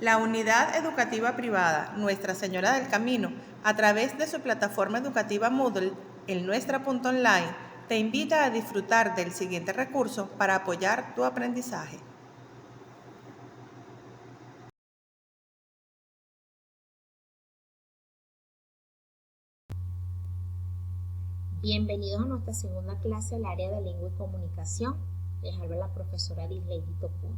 La Unidad Educativa Privada Nuestra Señora del Camino, a través de su plataforma educativa Moodle, el Nuestra.online, te invita a disfrutar del siguiente recurso para apoyar tu aprendizaje. Bienvenidos a nuestra segunda clase del área de lengua y comunicación. Les habla la profesora Arisleidi Tocuyo.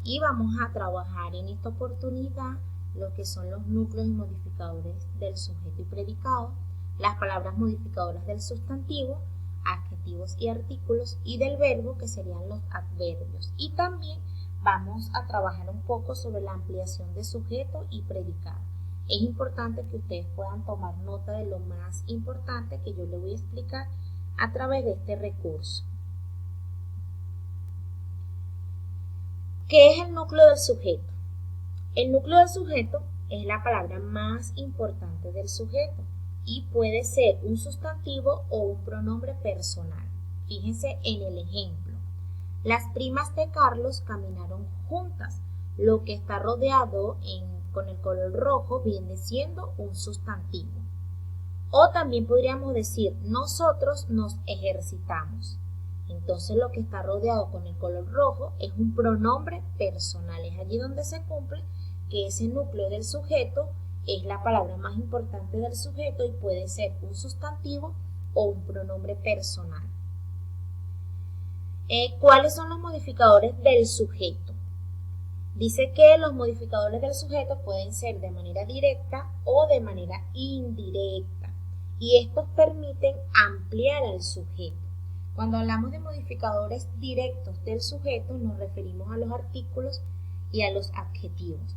Y vamos a trabajar en esta oportunidad lo que son los núcleos y modificadores del sujeto y predicado, las palabras modificadoras del sustantivo, adjetivos y artículos, y del verbo, que serían los adverbios. Y también vamos a trabajar un poco sobre la ampliación de sujeto y predicado. Es importante que ustedes puedan tomar nota de lo más importante que yo les voy a explicar a través de este recurso. ¿Qué es el núcleo del sujeto? El núcleo del sujeto es la palabra más importante del sujeto y puede ser un sustantivo o un pronombre personal. Fíjense en el ejemplo. Las primas de Carlos caminaron juntas. Lo que está rodeado con el color rojo viene siendo un sustantivo. O también podríamos decir, nosotros nos ejercitamos. Entonces lo que está rodeado con el color rojo es un pronombre personal. Es allí donde se cumple que ese núcleo del sujeto es la palabra más importante del sujeto y puede ser un sustantivo o un pronombre personal. ¿Cuáles son los modificadores del sujeto? Dice que los modificadores del sujeto pueden ser de manera directa o de manera indirecta y estos permiten ampliar al sujeto. Cuando hablamos de modificadores directos del sujeto nos referimos a los artículos y a los adjetivos.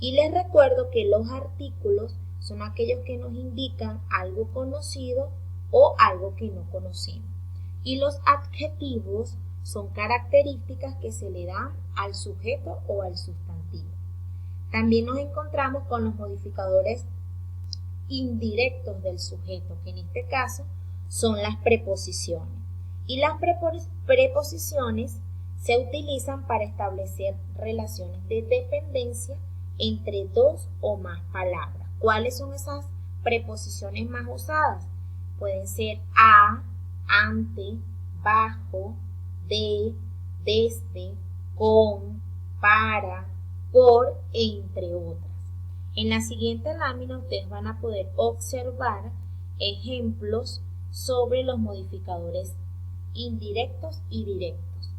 Y les recuerdo que los artículos son aquellos que nos indican algo conocido o algo que no conocemos. Y los adjetivos son características que se le dan al sujeto o al sustantivo. También nos encontramos con los modificadores indirectos del sujeto, que en este caso son las preposiciones. Y las preposiciones se utilizan para establecer relaciones de dependencia entre dos o más palabras. ¿Cuáles son esas preposiciones más usadas? Pueden ser a, ante, bajo, de, desde, con, para, por, entre otras. En la siguiente lámina ustedes van a poder observar ejemplos sobre los modificadores indirectos y directos.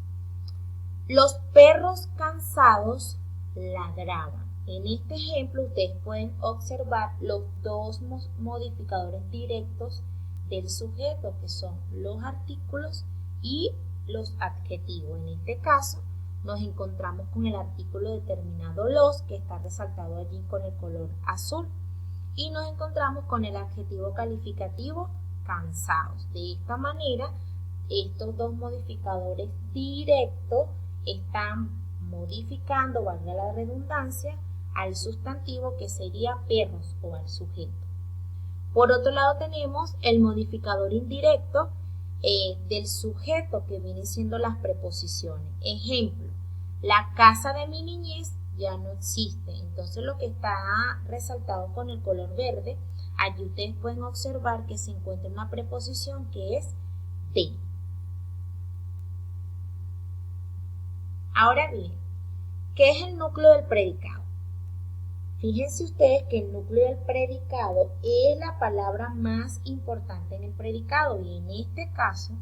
Los perros cansados ladraban. En este ejemplo ustedes pueden observar los dos modificadores directos del sujeto, que son los artículos y los adjetivos. En este caso nos encontramos con el artículo determinado los, que está resaltado allí con el color azul, y nos encontramos con el adjetivo calificativo cansados. De esta manera estos dos modificadores directos están modificando, valga la redundancia, al sustantivo, que sería perros, o al sujeto. Por otro lado tenemos el modificador indirecto del sujeto, que viene siendo las preposiciones. Ejemplo, la casa de mi niñez ya no existe. Entonces lo que está resaltado con el color verde, allí ustedes pueden observar que se encuentra una preposición que es de. Ahora bien, ¿qué es el núcleo del predicado? Fíjense ustedes que el núcleo del predicado es la palabra más importante en el predicado, y en este caso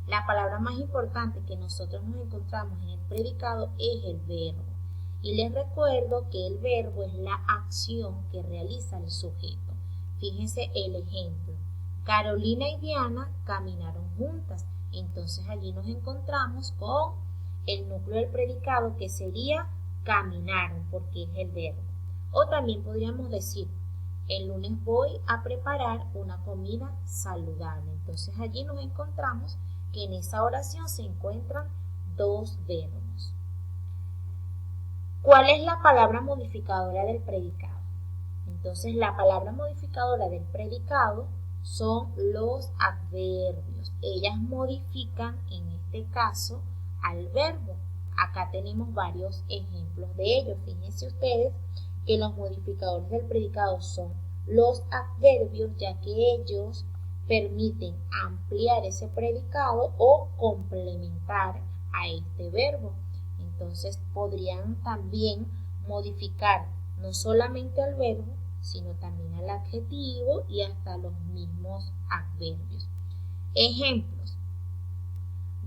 la palabra más importante que nosotros nos encontramos en el predicado es el verbo. Y les recuerdo que el verbo es la acción que realiza el sujeto. Fíjense el ejemplo. Carolina y Diana caminaron juntas. Entonces allí nos encontramos con el núcleo del predicado, que sería caminaron, porque es el verbo. O también podríamos decir, el lunes voy a preparar una comida saludable. Entonces allí nos encontramos que en esa oración se encuentran dos verbos. ¿Cuál es la palabra modificadora del predicado? Entonces la palabra modificadora del predicado son los adverbios. Ellas modifican, en este caso, al verbo. Acá tenemos varios ejemplos de ellos. Fíjense ustedes que los modificadores del predicado son los adverbios, ya que ellos permiten ampliar ese predicado o complementar a este verbo. Entonces podrían también modificar no solamente al verbo, sino también al adjetivo y hasta los mismos adverbios. Ejemplos.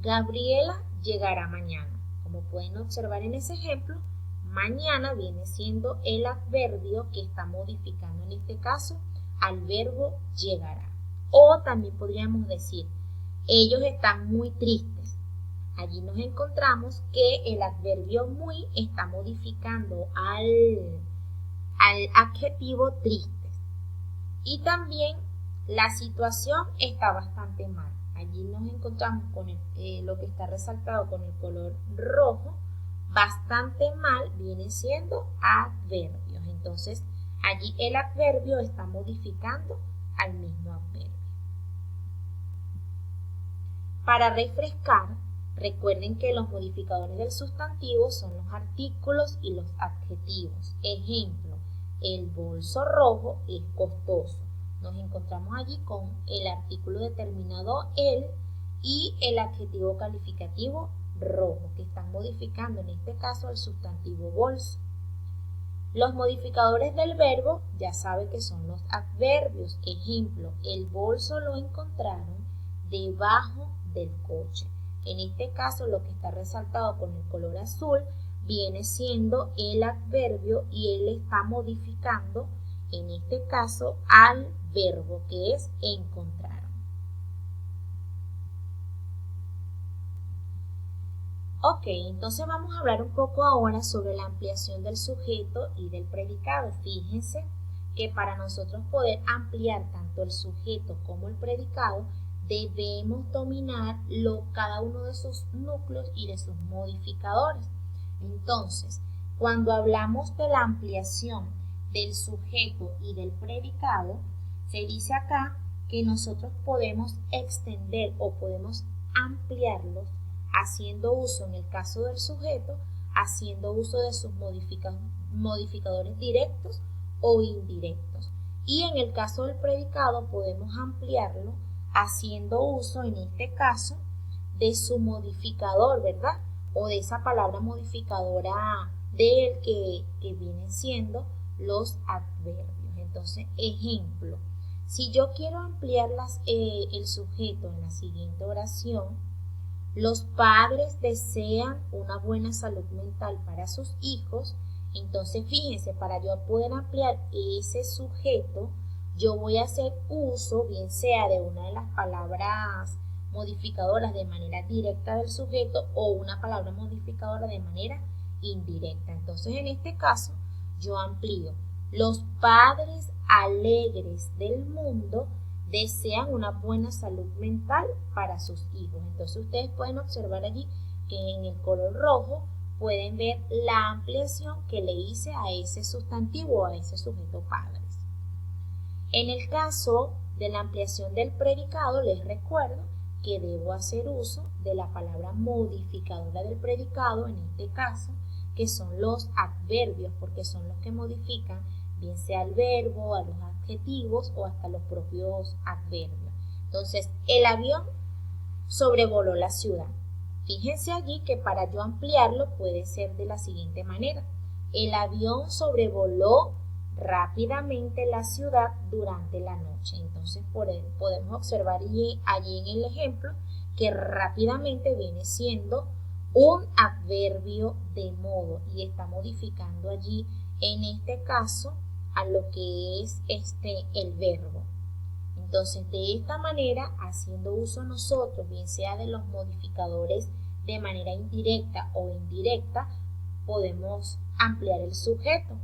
Gabriela llegará mañana. Como pueden observar en ese ejemplo, mañana viene siendo el adverbio que está modificando en este caso al verbo llegará. O también podríamos decir, ellos están muy tristes. Allí nos encontramos que el adverbio muy está modificando al adjetivo tristes. Y también la situación está bastante mal. Allí nos encontramos con lo que está resaltado con el color rojo. Bastante mal viene siendo adverbios. Entonces, allí el adverbio está modificando al mismo adverbio. Para refrescar, recuerden que los modificadores del sustantivo son los artículos y los adjetivos. Ejemplo, el bolso rojo es costoso. Nos encontramos allí con el artículo determinado el y el adjetivo calificativo rojo, que están modificando en este caso el sustantivo bolso. Los modificadores del verbo ya saben que son los adverbios. Ejemplo, el bolso lo encontraron debajo del coche. En este caso lo que está resaltado con el color azul viene siendo el adverbio y él está modificando en este caso al verbo que es encontraron. Ok, entonces vamos a hablar un poco ahora sobre la ampliación del sujeto y del predicado. Fíjense que para nosotros poder ampliar tanto el sujeto como el predicado debemos dominar cada uno de sus núcleos y de sus modificadores. Entonces, cuando hablamos de la ampliación del sujeto y del predicado, se dice acá que nosotros podemos extender o podemos ampliarlos haciendo uso, en el caso del sujeto, haciendo uso de sus modificadores directos o indirectos. Y en el caso del predicado podemos ampliarlo haciendo uso, en este caso, de su modificador, ¿verdad? O de esa palabra modificadora de él que vienen siendo los adverbios. Entonces, ejemplo, si yo quiero ampliar el sujeto en la siguiente oración, los padres desean una buena salud mental para sus hijos. Entonces, fíjense, para yo poder ampliar ese sujeto, yo voy a hacer uso, bien sea de una de las palabras modificadoras de manera directa del sujeto o una palabra modificadora de manera indirecta. Entonces, en este caso, yo amplío. Los padres alegres del mundo desean una buena salud mental para sus hijos. Entonces, ustedes pueden observar allí que en el color rojo pueden ver la ampliación que le hice a ese sustantivo, a ese sujeto padres. En el caso de la ampliación del predicado, les recuerdo que debo hacer uso de la palabra modificadora del predicado, en este caso, que son los adverbios, porque son los que modifican, bien sea el verbo, a los adjetivos o hasta los propios adverbios. Entonces, el avión sobrevoló la ciudad. Fíjense allí que para yo ampliarlo puede ser de la siguiente manera. El avión sobrevoló rápidamente la ciudad durante la noche. Entonces podemos observar allí en el ejemplo que rápidamente viene siendo un adverbio de modo y está modificando allí en este caso a lo que es el verbo. Entonces, de esta manera, haciendo uso nosotros, bien sea de los modificadores de manera indirecta o indirecta, podemos ampliar el sujeto.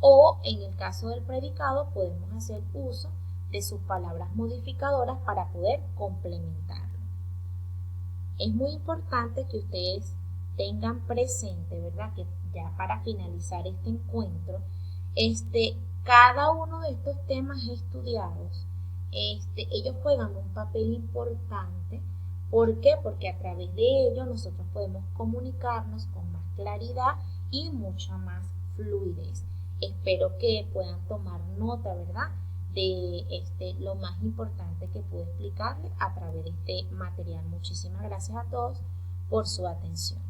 O en el caso del predicado podemos hacer uso de sus palabras modificadoras para poder complementarlo. Es muy importante que ustedes tengan presente, ¿verdad? Que ya para finalizar este encuentro, cada uno de estos temas estudiados, ellos juegan un papel importante. ¿Por qué? Porque a través de ellos nosotros podemos comunicarnos con más claridad y mucha más fluidez. Espero espero que puedan tomar nota, ¿verdad?, de lo más importante que pude explicarles a través de este material. Muchísimas gracias a todos por su atención.